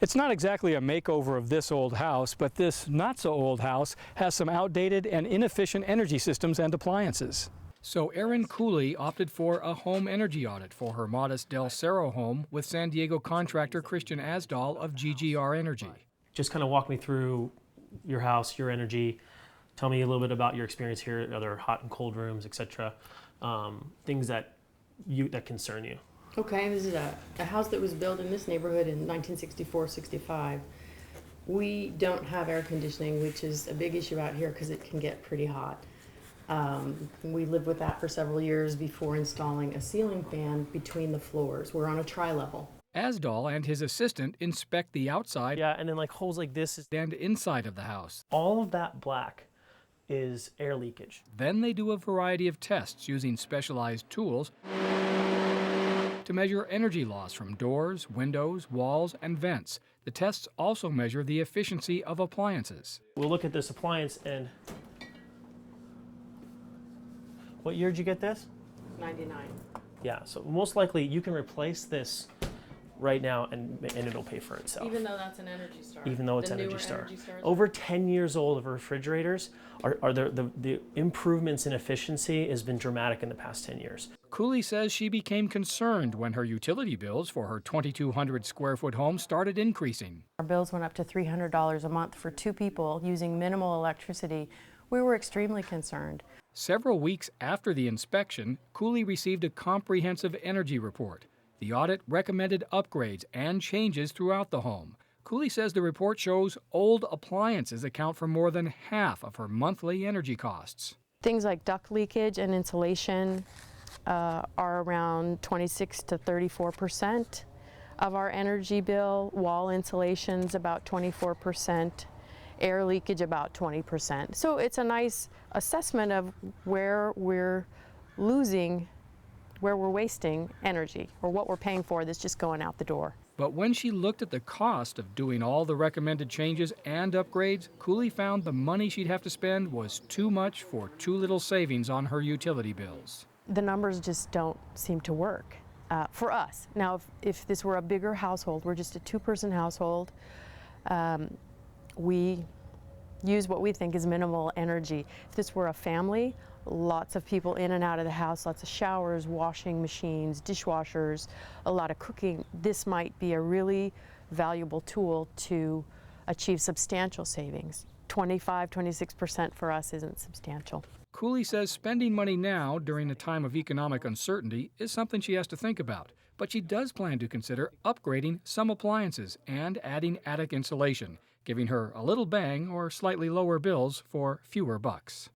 It's not exactly a makeover of this old house, but this not-so-old house has some outdated and inefficient energy systems and appliances. So Erin Cooley opted for a home energy audit for her modest Del Cerro home with San Diego contractor Christian Asdal of GGR Energy. Just kind of walk me through your house, your energy. Tell me a little bit about your experience here, other hot and cold rooms, etc. Things that concern you. Okay, this is a house that was built in this neighborhood in 1964-65. We don't have air conditioning, which is a big issue out here because it can get pretty hot. We lived with that for several years before installing a ceiling fan between the floors. We're on a tri-level. Asdal and his assistant inspect the outside Yeah, and then like holes like this and inside of the house. All of that black is air leakage. Then they do a variety of tests using specialized tools to measure energy loss from doors, windows, walls, and vents. The tests also measure the efficiency of appliances. We'll look at this appliance and what year did you get this? 99. Yeah, so most likely you can replace this right now and it'll pay for itself. Even though that's an Energy Star. Even though it's The Energy newer Star. Energy Stars. Over 10 years old of refrigerators, the improvements in efficiency has been dramatic in the past 10 years. Cooley says she became concerned when her utility bills for her 2,200 square foot home started increasing. Our bills went up to $300 a month for two people using minimal electricity. We were extremely concerned. Several weeks after the inspection, Cooley received a comprehensive energy report. The audit recommended upgrades and changes throughout the home. Cooley says the report shows old appliances account for more than half of her monthly energy costs. Things like duct leakage and insulation are around 26 to 34% of our energy bill. Wall insulation's about 24%. Air leakage about 20%. So it's a nice assessment of where we're wasting energy, or what we're paying for that's just going out the door. But when she looked at the cost of doing all the recommended changes and upgrades, Cooley found the money she'd have to spend was too much for too little savings on her utility bills. The numbers just don't seem to work for us. Now, if this were a bigger household, we're just a two-person household, we use what we think is minimal energy. If this were a family, lots of people in and out of the house, lots of showers, washing machines, dishwashers, a lot of cooking, this might be a really valuable tool to achieve substantial savings. 25–26% for us isn't substantial. Cooley says spending money now during a time of economic uncertainty is something she has to think about, but she does plan to consider upgrading some appliances and adding attic insulation, giving her a little bang or slightly lower bills for fewer bucks.